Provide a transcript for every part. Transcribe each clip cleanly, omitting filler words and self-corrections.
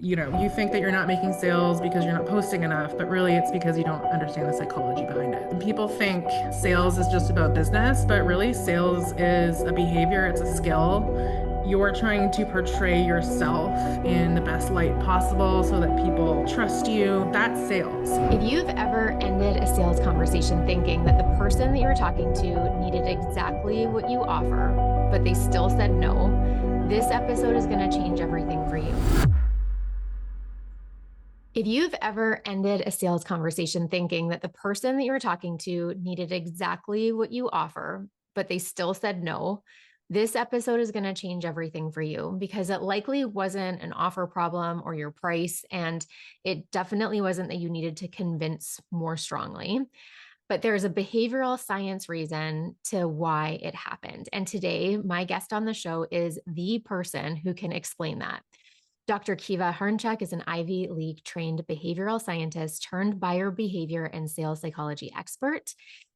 You think that you're not making sales because you're not posting enough, but really it's because you don't understand the psychology behind it. And people think sales is just about business, but really sales is a behavior, it's a skill. You're trying to portray yourself in the best light possible so that people trust you. That's sales. If you've ever ended a sales conversation thinking that the person that you were talking to needed exactly what you offer, but they still said no, this episode is going to change everything for you. If you've ever ended a sales conversation thinking that the person that you were talking to needed exactly what you offer, but they still said no, this episode is going to change everything for you because it likely wasn't an offer problem or your price. And it definitely wasn't that you needed to convince more strongly. But there's a behavioral science reason to why it happened. And today, my guest on the show is the person who can explain that. Dr. Kieva Hranchuk is an Ivy League trained behavioral scientist turned buyer behavior and sales psychology expert.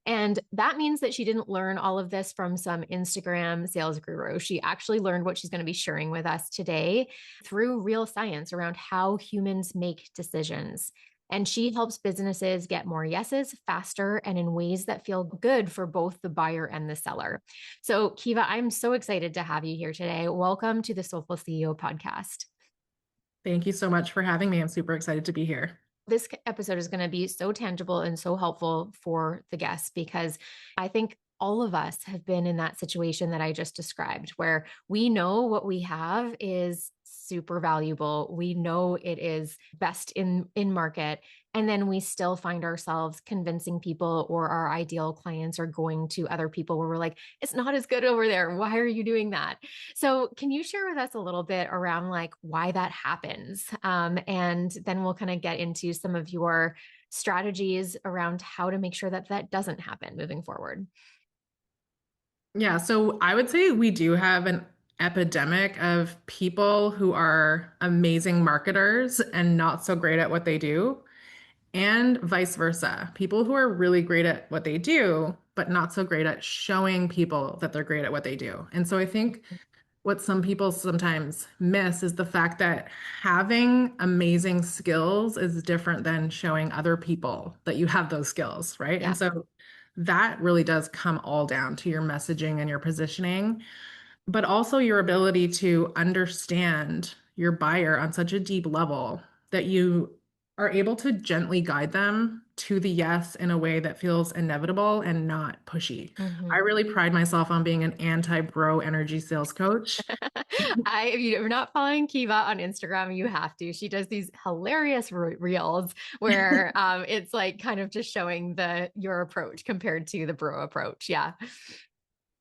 And that means that she didn't learn all of this from some Instagram sales guru. She actually learned what she's going to be sharing with us today through real science around how humans make decisions. And she helps businesses get more yeses faster and in ways that feel good for both the buyer and the seller. So, Kieva, I'm so excited to have you here today. Welcome to the Soulful CEO podcast. Thank you so much for having me. I'm super excited to be here. This episode is going to be so tangible and so helpful for the guests because I think all of us have been in that situation that I just described, where we know what we have is super valuable. We know it is best in market. And then we still find ourselves convincing people or our ideal clients are going to other people where we're like, it's not as good over there. Why are you doing that? So can you share with us a little bit around like why that happens? And then we'll kind of get into some of your strategies around how to make sure that that doesn't happen moving forward. Yeah, so I would say we do have an epidemic of people who are amazing marketers and not so great at what they do, and vice versa. People who are really great at what they do, but not so great at showing people that they're great at what they do. And so I think what some people sometimes miss is the fact that having amazing skills is different than showing other people that you have those skills, right? And Yeah. so that really does come all down to your messaging and your positioning, but also your ability to understand your buyer on such a deep level that you are able to gently guide them to the yes in a way that feels inevitable and not pushy. I Mhm. really pride myself on being an anti-bro energy sales coach. If you're not following Kiva on Instagram, you have to. She does these hilarious reels where it's like kind of just showing your approach compared to the bro approach. Yeah.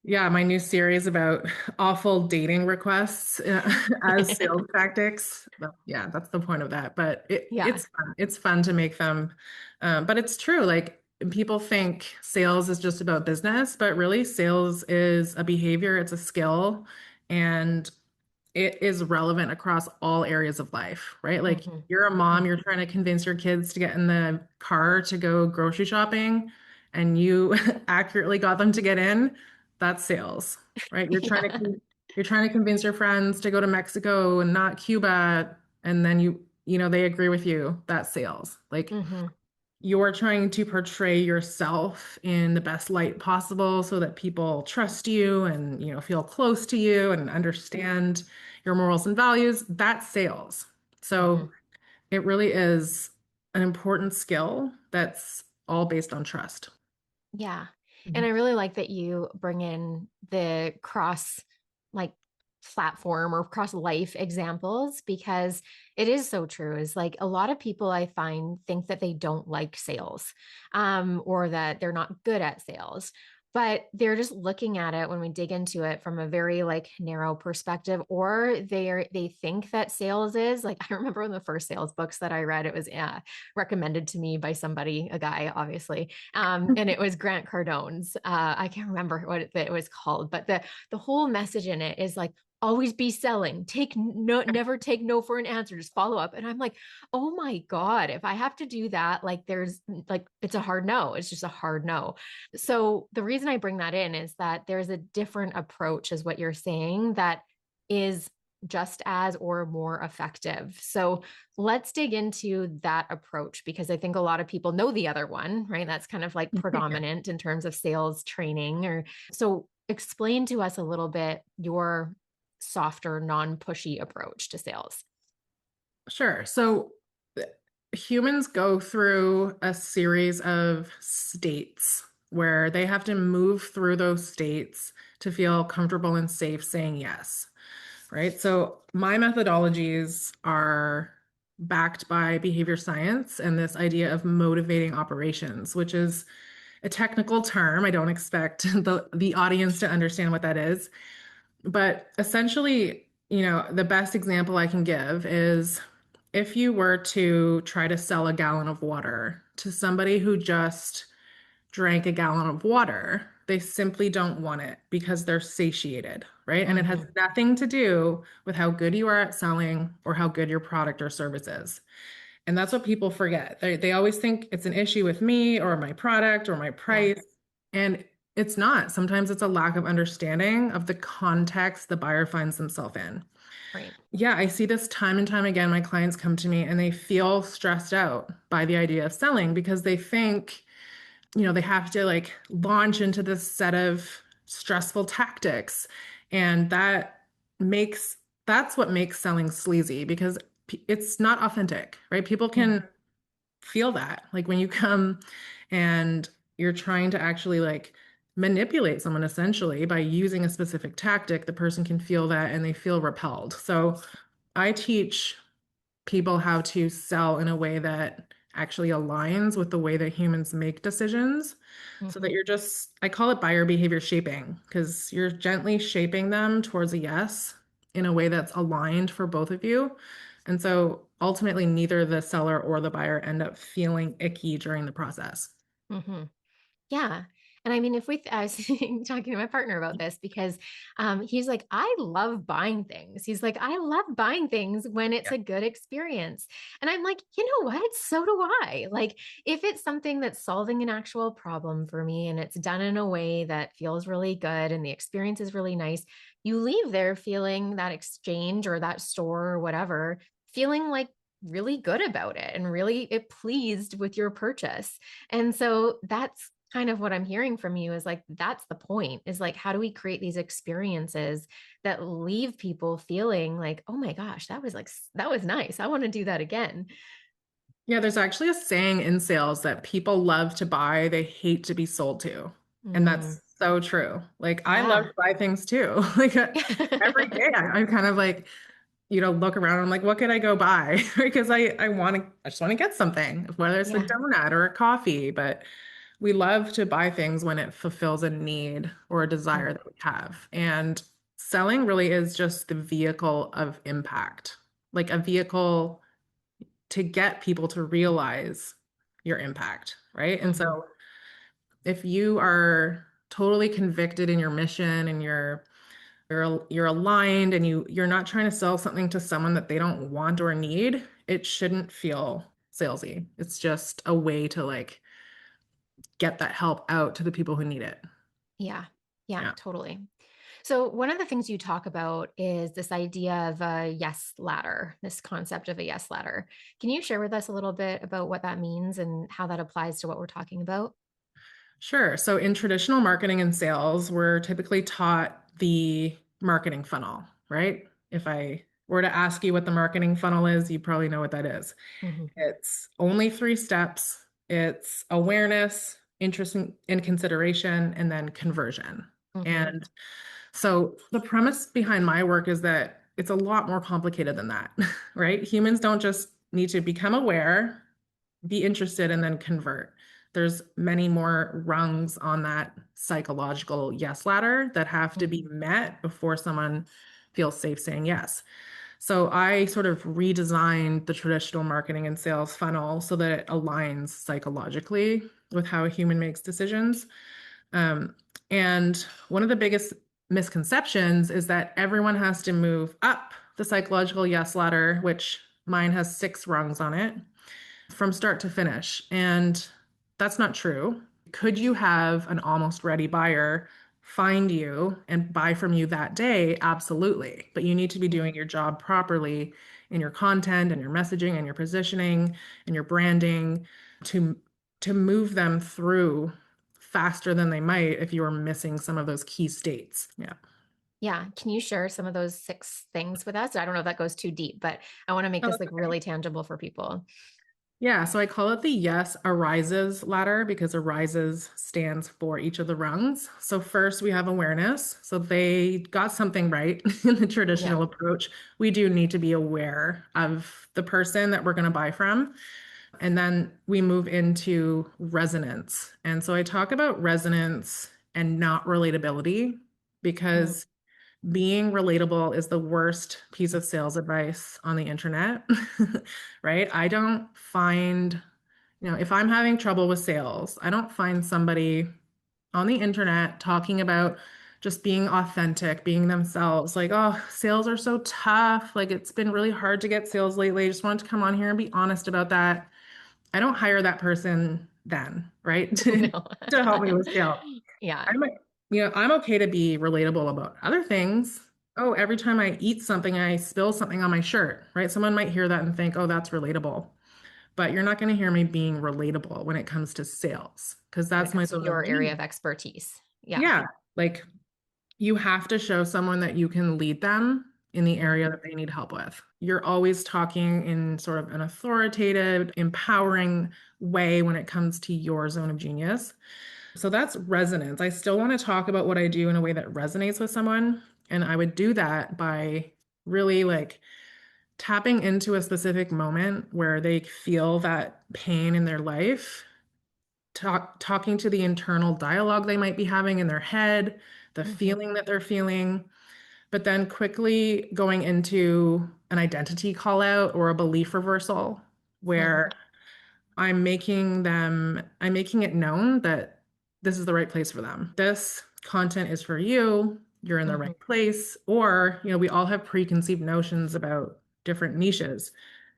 Yeah, my new series about awful dating requests as sales tactics. Yeah, that's the point of that. But Yeah. it's fun. It's fun to make them. But it's true. Like people think sales is just about business, but really sales is a behavior, it's a skill, and it is relevant across all areas of life, right? Like Hmm. you're a mom, Hmm. you're trying to convince your kids to get in the car to go grocery shopping, and you accurately got them to get in. That's sales, right? Yeah. You're trying to convince your friends to go to Mexico and not Cuba, and then they agree with you. That's sales. Like Hmm. you're trying to portray yourself in the best light possible so that people trust you and feel close to you and understand your morals and values. That's sales. So Hmm. it really is an important skill that's all based on trust. Yeah. And I Mhm. really like that you bring in the cross like platform or cross life examples because it is so true. Is like a lot of people I find think that they don't like sales or that they're not good at sales. But they're just looking at it when we dig into it from a very like narrow perspective, or they think that sales is like I remember one of the first sales books that I read. It was recommended to me by somebody, a guy, obviously, and it was Grant Cardone's. I can't remember what it was called, but the whole message in it is like always be selling. Take no, never take no for an answer. Just follow up. And I'm like, oh my god, if I have to do that, like there's like it's a hard no. It's just a hard no. So the reason I bring that in is that there's a different approach, is what you're saying, that is just as or more effective. So let's dig into that approach because I think a lot of people know the other one, right? That's kind of like Yeah. predominant in terms of sales training or so explain to us a little bit your softer, non-pushy approach to sales. Sure. So humans go through a series of states where they have to move through those states to feel comfortable and safe saying yes, right? So my methodologies are backed by behavior science and this idea of motivating operations, which is a technical term. I don't expect the audience to understand what that is. But essentially, the best example I can give is if you were to try to sell a gallon of water to somebody who just drank a gallon of water, they simply don't want it because they're satiated, right? And it has Mhm. nothing to do with how good you are at selling or how good your product or service is. And that's what people forget. They always think it's an issue with me or my product or my Yeah, price. And it's not. Sometimes it's a lack of understanding of the context the buyer finds themselves in. right. Yeah, I see this time and time again. My clients come to me and they feel stressed out by the idea of selling because they think, they have to like launch into this set of stressful tactics. And makes, that's what makes selling sleazy because it's not authentic, right? People can Mhm. feel that. Like when you come and you're trying to actually like manipulate someone essentially by using a specific tactic, the person can feel that and they feel repelled. So I teach people how to sell in a way that actually aligns with the way that humans make decisions so that Mhm. you're just, I call it buyer behavior shaping because you're gently shaping them towards a yes in a way that's aligned for both of you. And so ultimately, neither the seller or the buyer end up feeling icky during the process. Mhm. Yeah. And I mean, if we, I was talking to my partner about this because he's like, I love buying things. He's like, I love buying things when it's Yeah. a good experience. And I'm like, you know what? So do I. Like, if it's something that's solving an actual problem for me and it's done in a way that feels really good and the experience is really nice, you leave there feeling that exchange or that store or whatever, feeling like really good about it and really it pleased with your purchase. And so that's kind of what I'm hearing from you is like, that's the point is like, how do we create these experiences that leave people feeling like, oh my gosh, that was like, that was nice. I want to do that again. Yeah, there's actually a saying in sales that people love to buy, they hate to be sold to. And Mm, that's so true. Like I love yeah. to buy things too. Like every day I'm kind of like, look around. I'm like, what could I go buy? Because I just want to get something, whether it's a Yeah. donut or a coffee. But we love to buy things when it fulfills a need or a desire Mm, that we have. And selling really is just the vehicle of impact, like a vehicle to get people to realize your impact, right? And mhm, so if you are totally convicted in your mission and you're aligned and you're not trying to sell something to someone that they don't want or need, it shouldn't feel salesy. It's just a way to like get that help out to the people who need it. yeah. Yeah, Yeah. totally. So, one of the things you talk about is this idea of a yes ladder, this concept of a yes ladder. Can you share with us a little bit about what that means and how that applies to what we're talking about? Sure. So in traditional marketing and sales, we're typically taught the marketing funnel, right? If I were to ask you what the marketing funnel is, you probably know what that is. Hmm. It's only three steps. It's awareness, interest and consideration, and then conversion. Hmm. And so the premise behind my work is that it's a lot more complicated than that, right? Humans don't just need to become aware, be interested, and then convert. There's many more rungs on that psychological yes ladder that have to be met before someone feels safe saying yes. So I sort of redesigned the traditional marketing and sales funnel so that it aligns psychologically with how a human makes decisions. Um, and one of the biggest misconceptions is that everyone has to move up the psychological yes ladder, which mine has six rungs on it, from start to finish. And that's not true. Could you have an almost ready buyer find you and buy from you that day, absolutely. But you need to be doing Mhm. your job properly in your content and your messaging and your positioning and your branding to to move them through faster than they might if you were missing some of those key states. Yeah. Yeah. Can you share some of those 6 things with us? I don't know if that goes too deep, but I want to make Oh, this that's like okay. really tangible for people. Yeah, so I call it the yes arises ladder because arises stands for each of the rungs. So first we have awareness. So they got something right in the Yeah. traditional approach. We do need to be aware of the person that we're going to buy from. And then we move into resonance. And so I talk about resonance and not relatability Mm, because being relatable is the worst piece of sales advice on the internet, right? I don't find, if I'm having trouble with sales, I don't find somebody on the internet talking about just being authentic, being themselves. Like, oh, sales are so tough. Like, it's been really hard to get sales lately. I just wanted to come on here and be honest about that. I don't hire that person then, right? no. To help me with sales. Yeah. I'm, I'm okay to be relatable about other things. Oh, every time I eat something, I spill something on my shirt, right? Someone might hear that and think, oh, that's relatable. But you're not going to hear me being relatable when it comes to sales because When it that's my comes to zone of your area genius. of expertise. Yeah. Yeah. Like you have to show someone that you can lead them in the Mhm. area that they need help with. You're always talking in sort of an authoritative, empowering way when it comes to your zone of genius. So that's resonance. I still want to talk about what I do in a way that resonates with someone. And I would do that by really like tapping into a specific moment where they feel that pain in their life, talking to the internal dialogue they might be having in their head, the Mhm. feeling that they're feeling, but then quickly going into an identity call out or a belief reversal where Mhm. I'm making it known that this is the right place for them. This content is for you. You're in the Mhm. right place. Or, we all have preconceived notions about different niches.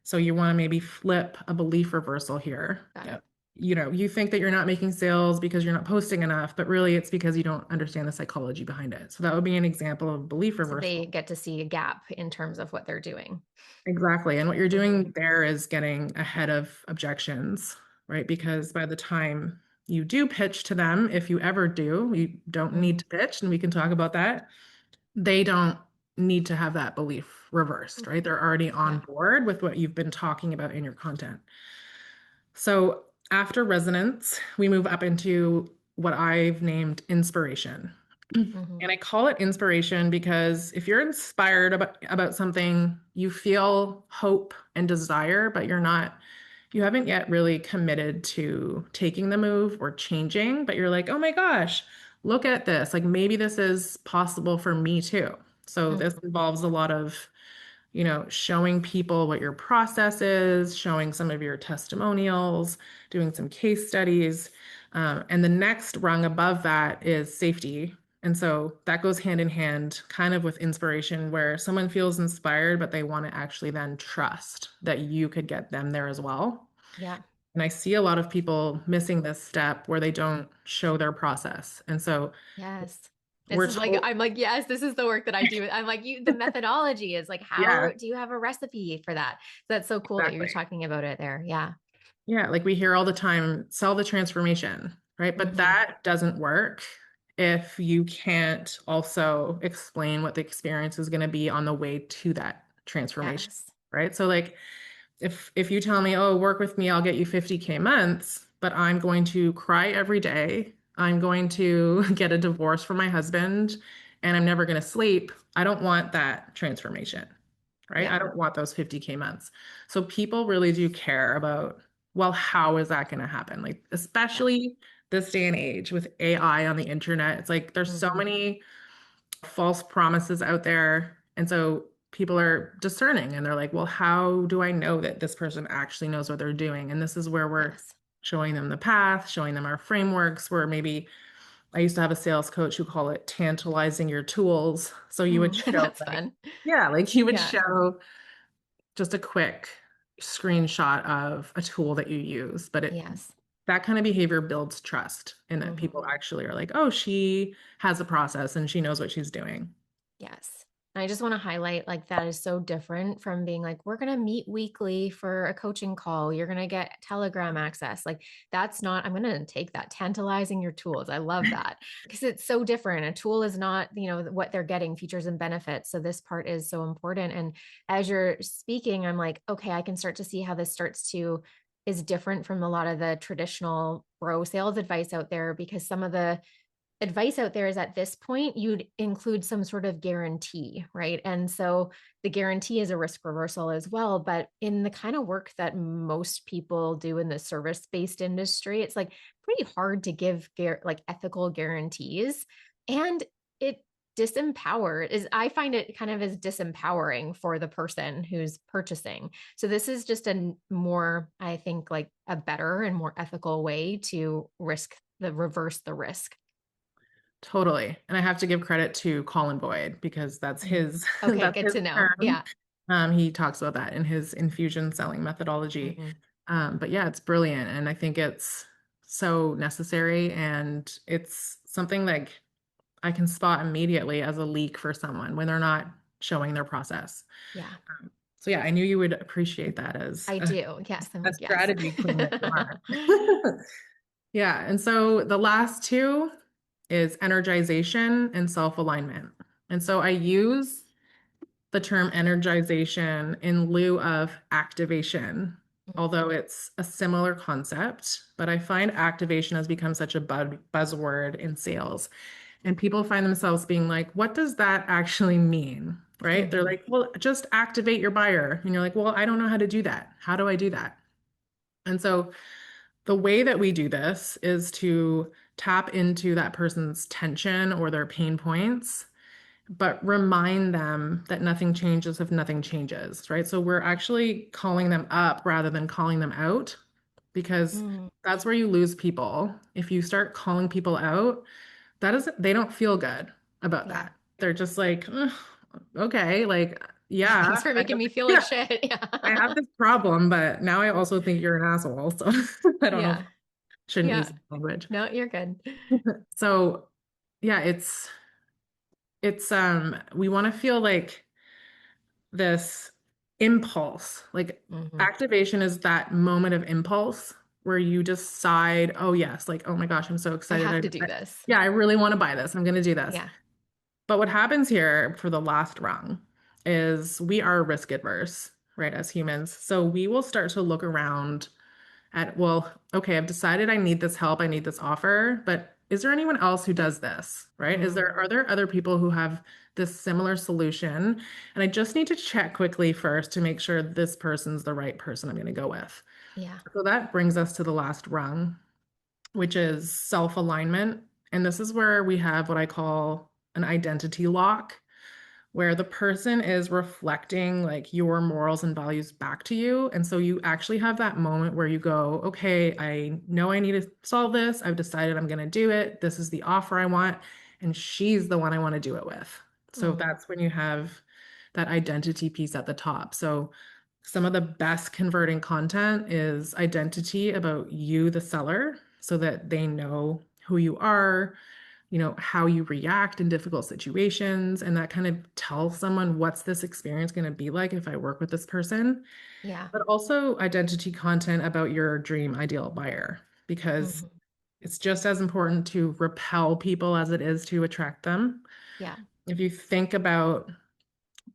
So you want to maybe flip a belief reversal here. Got Yeah. it. You think that you're not making sales because you're not posting enough, but really it's because you don't understand the psychology behind it. So that would be an example of belief So they reversal. get to see a gap in terms of what they're doing. Exactly. And what you're Mhm. doing there is getting ahead of objections, right? Because by the time you do pitch to them, if you ever do, you don't need Mhm. to pitch, and we can talk about that. They don't need to have that belief reversed, right? They're already on Yeah. board with what you've been talking about in your content. So after resonance, we move up into what I've named inspiration. Mhm. And I call it inspiration because if you're inspired about something, you feel hope and desire, but you haven't yet really committed to taking the move or changing, but you're like, oh my gosh, look at this. Like maybe this is possible for me too. So this Mhm. involves a lot of showing people what your process is, showing some of your testimonials, doing some case studies. And the next rung above that is safety. And so that goes hand in hand, kind of with inspiration, where someone feels inspired, but they want to actually then trust that you could get them there as well. Yeah. And I see a lot of people missing this step where they don't show their process. And so Yes. This we're is like, told, I'm like, yes, this is the work that I do. I'm like, the methodology is like, how yeah, do you have a recipe for that? That's so cool that you're exactly. talking about it there. Yeah. Yeah, like we hear all the time, sell the transformation, right? But Hmm. that doesn't work if you can't also explain what the experience is going to be on the way to that transformation, Yes. right? So like if you tell me, "Oh, work with me, I'll get you 50K months," but I'm going to cry every day, I'm going to get a divorce from my husband, and I'm never going to sleep, I don't want that transformation, right? Yeah. I don't want those 50K months. So people really do care about, well, how is that going to happen? Like, Yeah. especially this day and age with AI on the internet, it's like there's so Hmm. many false promises out there. And so people are discerning and they're like, well, how do I know that this person actually knows what they're doing? And this is where we're Yes. showing them the path, showing them our frameworks, where maybe I used to have a sales coach who call it tantalizing your tools. So you would show That's like, fun. yeah, like you would Yeah. show just a quick screenshot of a tool that you use, but Yes. that kind of behavior builds trust in that Mhm. people actually are like, oh, she has a process and she knows what she's doing. Yes. And I just want to highlight like that is so different from being like, we're going to meet weekly for a coaching call. You're going to get Telegram access. Like, that's not, I'm going to take that, tantalizing your tools. I love that because it's so different. A tool is not, what they're getting, features and benefits. So this part is so important. And as you're speaking, I'm like, okay, I can start to see how this is different from a lot of the traditional bro sales advice out there because some of the advice out there is at this point you'd include some sort of guarantee, right? And so the guarantee is a risk reversal as well, but in the kind of work that most people do in the service-based industry, it's like pretty hard to give like ethical guarantees, and it I find it kind of as disempowering for the person who's purchasing. So this is just a more, I think, like a better and more ethical way to reverse the risk. Totally. And I have to give credit to Colin Boyd because that's Mhm. his Okay, that's good his to know. term. Yeah. He talks about that in his infusion selling methodology. Mhm. But yeah, it's brilliant. And I think it's so necessary. And it's something like I can spot immediately as a leak for someone when they're not showing their process. Yeah, So yeah, I knew you would appreciate that I do. Yes, I'm a like, yes. strategy queen that you are. Yeah. And so the last two is energization and self-alignment. And so I use the term energization in lieu of activation, although it's a similar concept. But I find activation has become such a buzzword in sales. And people find themselves being like, what does that actually mean? Right? They're Mhm. like, well, just activate your buyer. And you're like, well, I don't know how to do that. How do I do that? And so the way that we do this is to tap into that person's tension or their pain points, but remind them that nothing changes if nothing changes, right? So we're actually calling them up rather than calling them out because Mm, that's where you lose people. If you start calling people out, they don't feel good about yeah. that. They're just like, "Ugh, okay, like, yeah, Thanks for I making have, me feel like yeah, shit. I have Yeah. this problem, but now I also think you're an asshole. So I don't know if Yeah. I shouldn't use Yeah. that language. No, you're good. So yeah, we want to feel like this impulse. Like Hmm. activation is that moment of impulse where you decide, oh yes, like oh my gosh, I'm so I excited. have to do this. Yeah, I really want to buy this. I'm going to do this. Yeah. But what happens here for the last rung is we are risk adverse, right, as humans. So we will start to look around at, well, okay, I've decided I need this help, I need this offer, but is there anyone else who does this, right? Mm, Are there other people who have this similar solution? And I just need to check quickly first to make sure this person's the right person I'm going to go with. yeah. So that brings us to the last rung, which is self-alignment. And this is where we have what I call an identity lock where the person is reflecting like your morals and values back to you. And so you actually have that moment where you go, okay, I know I need to solve this. I've decided I'm going to do it. This is the offer I want. And she's the one I want to do it with. So Mm, that's when you have that identity piece at the top. So some of the best converting content is identity about you, the seller, so that they know who you are, how you react in difficult situations, and that kind of tells someone what's this experience going to be like if I work with this person. yeah. But also identity content about your dream ideal buyer, because Hmm. it's just as important to repel people as it is to attract them. Yeah. If you think about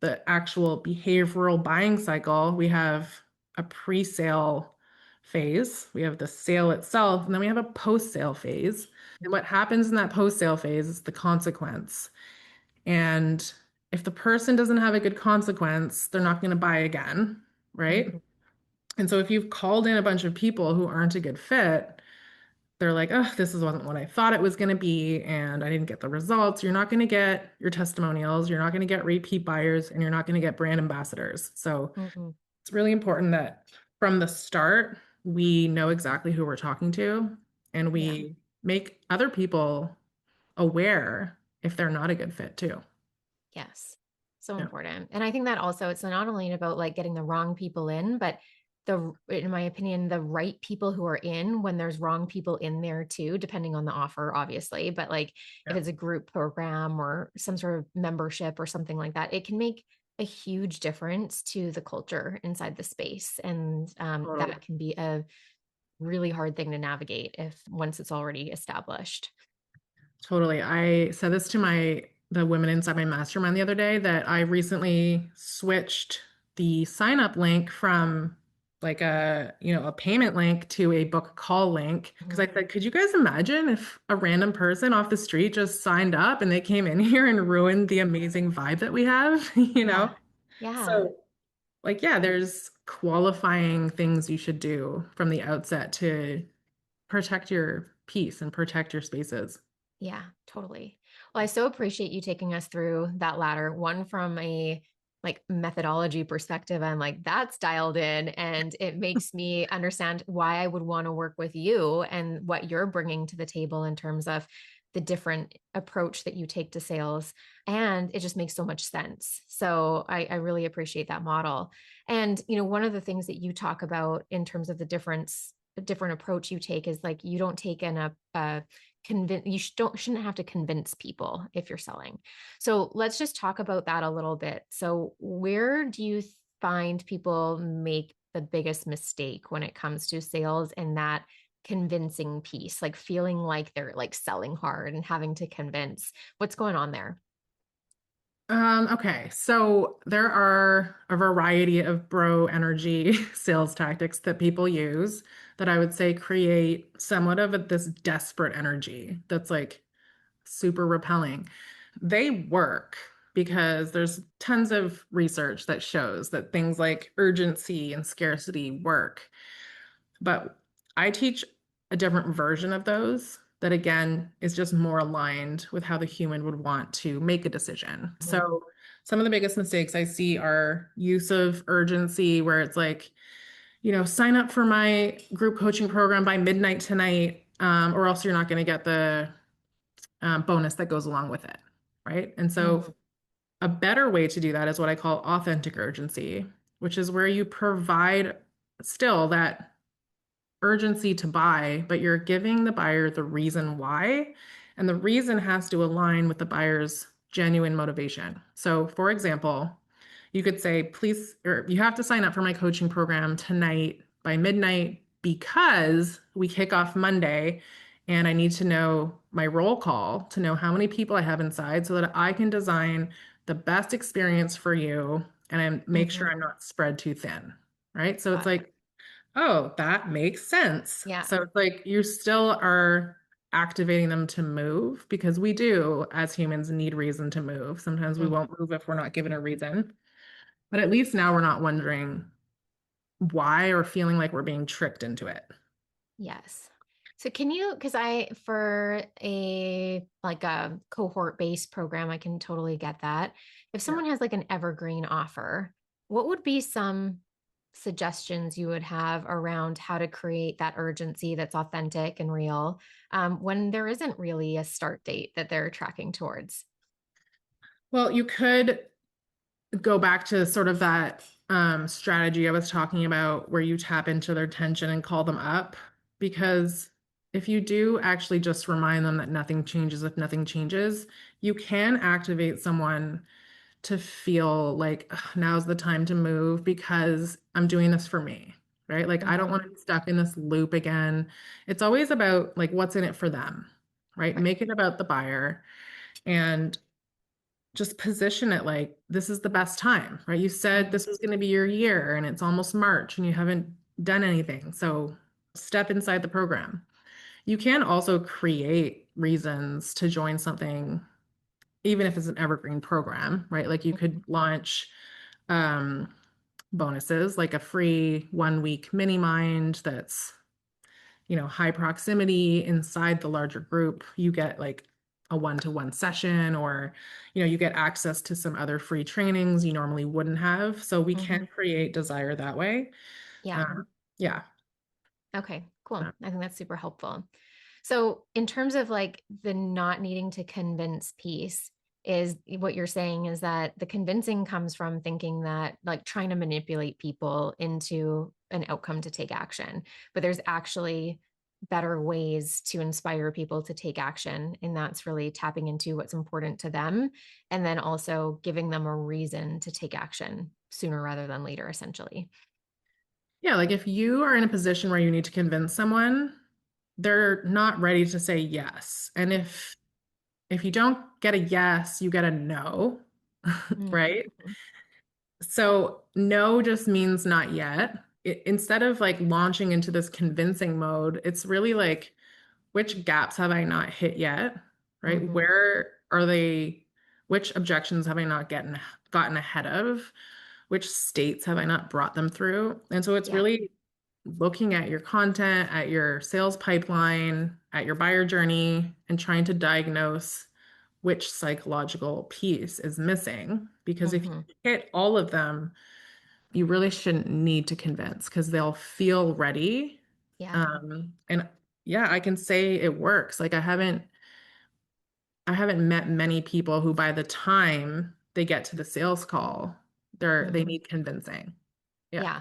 the actual behavioral buying cycle, we have a pre-sale phase, we have the sale itself, and then we have a post-sale phase. And what happens in that post-sale phase is the consequence. And if the person doesn't have a good consequence, they're not going to buy again, right? Hmm. And so if you've called in a bunch of people who aren't a good fit, they're like, oh, this wasn't what I thought it was going to be, and I didn't get the results. You're not going to get your testimonials, you're not going to get repeat buyers, and you're not going to get brand ambassadors. So Hmm. it's really important that from the start, we know exactly who we're talking to and Yeah. we make other people aware if they're not a good fit too. Yes. So Yeah. important. And I think that also it's not only about like getting the wrong people in, but in my opinion, the right people who are in when there's wrong people in there too, depending on the offer, obviously. But like if Yeah, it's a group program or some sort of membership or something like that, it can make a huge difference to the culture inside the space. And totally. that can be a really hard thing to navigate if once it's already established. Totally. I said this to the women inside my mastermind the other day that I recently switched the sign up link from like a payment link to a book call link because I Mhm. said, could you guys imagine if a random person off the street just signed up and they came in here and ruined the amazing vibe that we have, you Yeah. know? Yeah. So, like, yeah, there's qualifying things you should do from the outset to protect your peace and protect your spaces. Yeah, totally. Well, I so appreciate you taking us through that ladder, one from a like methodology perspective. I'm like, that's dialed in, and it makes me understand why I would want to work with you and what you're bringing to the table in terms of the different approach that you take to sales. And it just makes so much sense. So I really appreciate that model. And, one of the things that you talk about in terms of the different approach you take is like you don't take in a convince you shouldn't have to convince people if you're selling. So let's just talk about that a little bit. So where do you find people make the biggest mistake when it comes to sales and that convincing piece, like feeling like they're like selling hard and having to convince? What's going on there? Okay, so there are a variety of bro energy sales tactics that people use that I would say create somewhat of this desperate energy that's like super repelling. They work because there's tons of research that shows that things like urgency and scarcity work. But I teach a different version of those that again is just more aligned with how the human would want to make a decision. Mhm. So some of the biggest mistakes I see are use of urgency, where it's like, sign up for my group coaching program by midnight tonight, or else you're not going to get the bonus that goes along with it. Right. And so Mhm. a better way to do that is what I call authentic urgency, which is where you provide still that urgency to buy, but you're giving the buyer the reason why. And the reason has to align with the buyer's genuine motivation. So, for example, you could say, please, or you have to sign up for my coaching program tonight by midnight because we kick off Monday and I need to know my roll call to know how many people I have inside so that I can design the best experience for you and I make sure Mhm. I'm not spread too thin. Right. So it's Got it. like, oh, that makes sense. Yeah. So it's like you still are activating them to move because we do, as humans, need reason to move. Sometimes we Mhm. won't move if we're not given a reason. But at least now we're not wondering why or feeling like we're being tricked into it. Yes. So can you, because for a like a cohort based program, I can totally get that. If Yeah. someone has like an evergreen offer, what would be some suggestions you would have around how to create that urgency that's authentic and real when there isn't really a start date that they're tracking towards? Well, you could go back to sort of that strategy I was talking about where you tap into their tension and call them up. Because if you do actually just remind them that nothing changes if nothing changes, you can activate someone to feel like "Ugh, now's the time to move because I'm doing this for me, right? Like I don't Mhm. want to be stuck in this loop again. It's always about like what's in it for them, right? Right. Make it about the buyer and just position it like this is the best time, right? You said Mhm. this was going to be your year and it's almost March and you haven't done anything. So step inside the program. You can also create reasons to join something, even if it's an evergreen program, right? Like you could launch um, bonuses, like a free 1 week mini mind that's high proximity inside the larger group. You get like a one-to-one session, or, you get access to some other free trainings you normally wouldn't have. So we Mhm. can create desire that way. Yeah. Yeah. Okay, cool. I think that's super helpful. So, in terms of like the not needing to convince piece, is what you're saying is that the convincing comes from thinking that like trying to manipulate people into an outcome to take action. But there's actually better ways to inspire people to take action. And that's really tapping into what's important to them. And then also giving them a reason to take action sooner rather than later, essentially. Yeah, like if you are in a position where you need to convince someone, they're not ready to say yes. And if you don't get a yes, you get a no, right? Mm-hmm. So no just means not yet. Instead of like launching into this convincing mode, it's really like, which gaps have I not hit yet? Right? Mm-hmm. Where are they? Which objections have I not gotten ahead of? Which states have I not brought them through? And so it's Yeah. really looking at your content, at your sales pipeline, at your buyer journey, and trying to diagnose which psychological piece is missing. Because if you Mm-hmm. hit all of them, you really shouldn't need to convince because they'll feel ready. Yeah. And yeah, I can say it works. Like I haven't met many people who by the time they get to the sales call, they Mm-hmm. need convincing. Yeah. Yeah.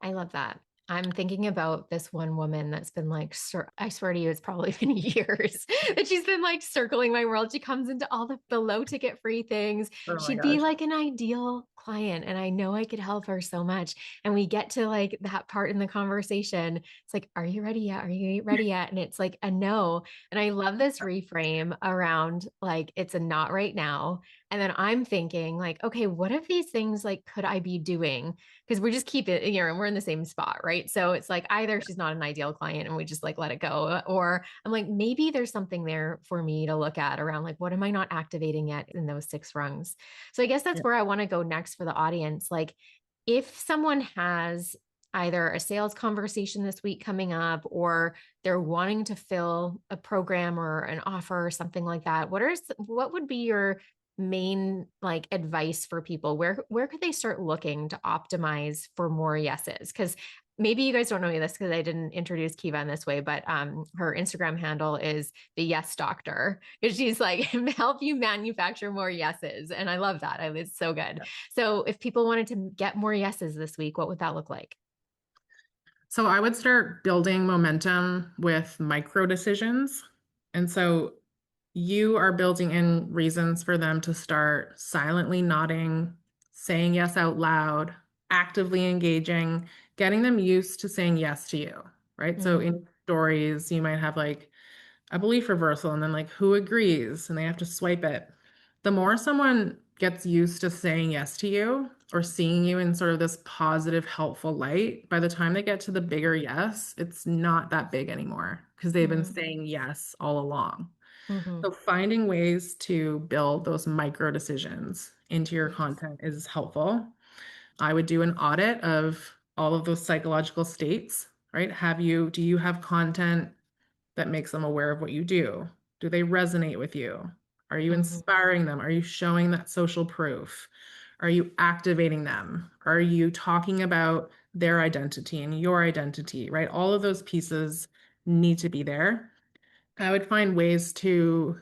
I love that. I'm thinking about this one woman that's been like, I swear to you, it's probably been years that she's been like circling my world. She comes into all the low ticket free things. Oh my She'd be gosh. like an ideal client, and I know I could help her so much. And we get to like that part in the conversation. It's like, are you ready yet? Are you ready yet? And it's like a no. And I love this reframe around like, it's a not right now. And then I'm thinking, like, okay, what if these things like could I be doing? Because we just keep it, and we're in the same spot, right? So it's like either she's not an ideal client and we just like let it go, or I'm like, maybe there's something there for me to look at around like, what am I not activating yet in those six rungs? So I guess that's Yeah. where I want to go next for the audience. Like, if someone has either a sales conversation this week coming up, or they're wanting to fill a program or an offer or something like that, what would be your main like advice for people? Where could they start looking to optimize for more yeses? Because maybe you guys don't know this because I didn't introduce Kiva in this way, but her Instagram handle is the Yes Doctor, because she's like help you manufacture more yeses, and I love that. It's so good. So if people wanted to get more yeses this week, what would that look like? So I would start building momentum with micro decisions. And so you are building in reasons for them to start silently nodding, saying yes out loud, actively engaging, getting them used to saying yes to you, right? So Mm-hmm. in stories, you might have like a belief reversal and then like who agrees and they have to swipe it. The more someone gets used to saying yes to you or seeing you in sort of this positive, helpful light, by the time they get to the bigger yes, it's not that big anymore because they've been Mm-hmm. saying yes all along. Mm-hmm. So finding ways to build those micro decisions into your Yes. content is helpful. I would do an audit of all of those psychological states, right? Do you have content that makes them aware of what you do? Do they resonate with you? Are you Mm-hmm. inspiring them? Are you showing that social proof? Are you activating them? Are you talking about their identity and your identity, right? All of those pieces need to be there. I would find ways to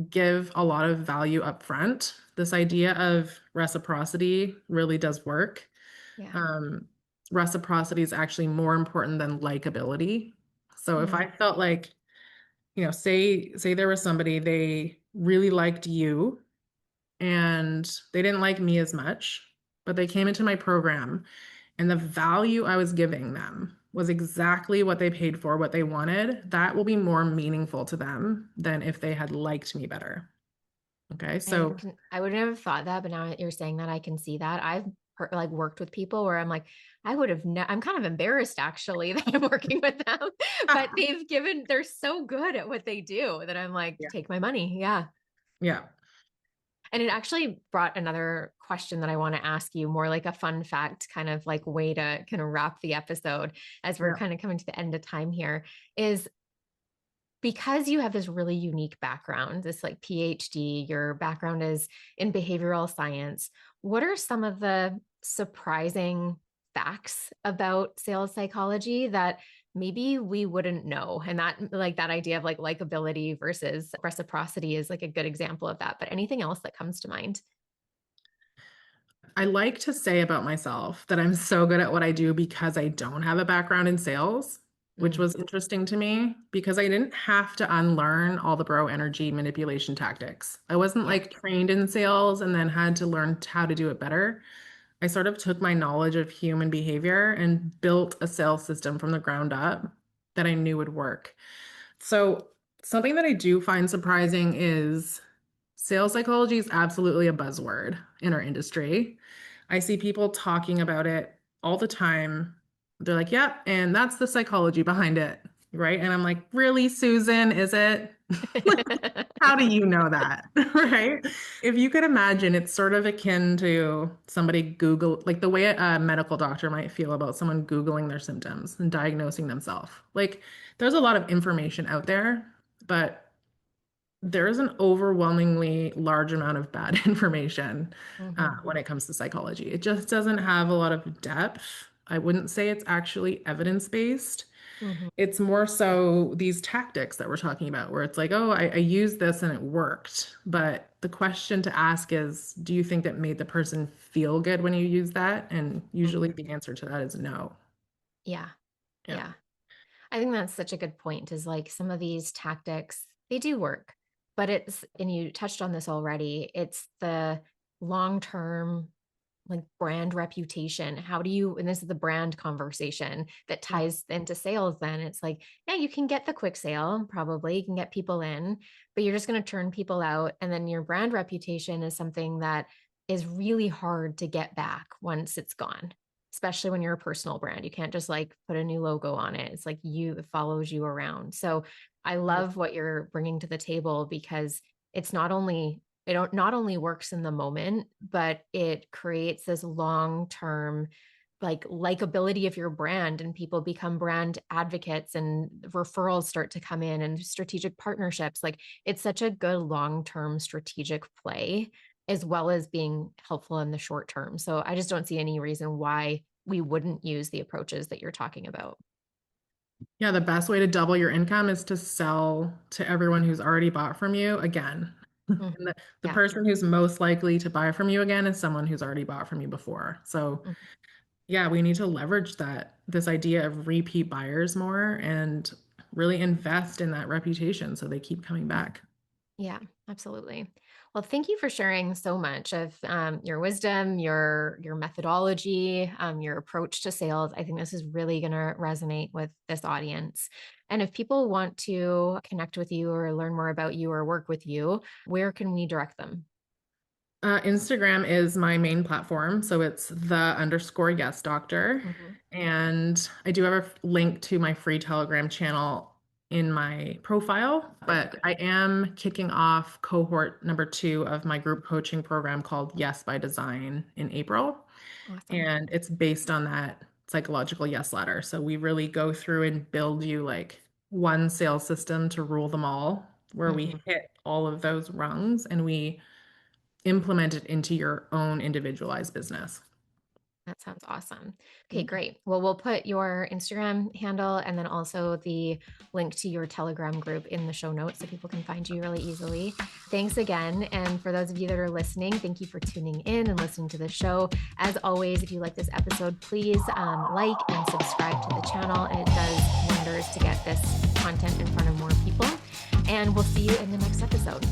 give a lot of value up front. This idea of reciprocity really does work. Yeah. Um, Reciprocity is actually more important than likability. So if Mm-hmm. I felt like, say there was somebody they really liked you and they didn't like me as much, but they came into my program and the value I was giving them was exactly what they paid for, what they wanted, that will be more meaningful to them than if they had liked me better. Okay. So, I would never have thought that, but now that you're saying that, I can see that. I've like worked with people where I'm like, I would have, I'm kind of embarrassed actually that I'm working with them, but they're so good at what they do that I'm like, yeah. take my money. Yeah. Yeah. And it actually brought another question that I want to ask you, more like a fun fact, kind of like way to kind of wrap the episode as we're Yeah. kind of coming to the end of time here, is because you have this really unique background, this like PhD, your background is in behavioral science. What are some of the surprising facts about sales psychology that maybe we wouldn't know. And that, like, that idea of like likability versus reciprocity is like a good example of that. But anything else that comes to mind? I like to say about myself that I'm so good at what I do because I don't have a background in sales, which Mm, was interesting to me because I didn't have to unlearn all the bro energy manipulation tactics. I wasn't yeah. like trained in sales and then had to learn how to do it better. I sort of took my knowledge of human behavior and built a sales system from the ground up that I knew would work. So, something that I do find surprising is sales psychology is absolutely a buzzword in our industry. I see people talking about it all the time. They're like, "Yep, and that's the psychology behind it." Right? And I'm like, "Really, Susan, is it?" How do you know that? Right? If you could imagine, it's sort of akin to somebody Google, like the way a medical doctor might feel about someone Googling their symptoms and diagnosing themselves. Like, there's a lot of information out there, but there is an overwhelmingly large amount of bad information Hmm. when it comes to psychology. It just doesn't have a lot of depth. I wouldn't say it's actually evidence-based. Hmm. It's more so these tactics that we're talking about, where it's like, oh, I used this and it worked. But the question to ask is, do you think that made the person feel good when you use that? And usually Hmm. the answer to that is no. Yeah. Yeah. Yeah. I think that's such a good point is like some of these tactics, they do work, but and you touched on this already, it's the long term like brand reputation. How do you, and this is the brand conversation that Yeah. ties into sales, then it's like, yeah, you can get the quick sale, probably, you can get people in, but you're just going to turn people out. And then your brand reputation is something that is really hard to get back once it's gone, especially when you're a personal brand. You can't just like put a new logo on it. It's like it follows you around. So I love what you're bringing to the table because it's not only works in the moment, but it creates this long-term like likability of your brand, and people become brand advocates and referrals start to come in and strategic partnerships. Like it's such a good long-term strategic play as well as being helpful in the short term. So I just don't see any reason why we wouldn't use the approaches that you're talking about. Yeah, the best way to double your income is to sell to everyone who's already bought from you again. Mhm. And the Yeah. person who's most likely to buy from you again is someone who's already bought from you before. So, Mhm. yeah, we need to leverage this idea of repeat buyers more and really invest in that reputation so they keep coming back. Yeah, absolutely. Well, thank you for sharing so much of your wisdom, your methodology, your approach to sales. I think this is really going to resonate with this audience. And if people want to connect with you or learn more about you or work with you, where can we direct them? Instagram is my main platform, so it's the underscore yes doctor. Hmm. And I do have a link to my free Telegram channel in my profile, but Perfect. I am kicking off cohort number 2 of my group coaching program called Yes by Design in April. Awesome. And it's based on that psychological yes ladder. So we really go through and build you like one sales system to rule them all, where we Hmm. hit all of those rungs and we implement it into your own individualized business. That sounds awesome. Okay, Yeah. great. Well, we'll put your Instagram handle and then also the link to your Telegram group in the show notes so people can find you really easily. Thanks again. And for those of you that are listening, thank you for tuning in and listening to the show. As always, if you like this episode, please like and subscribe to the channel. It does wonders to get this content in front of more people. And we'll see you in the next episode.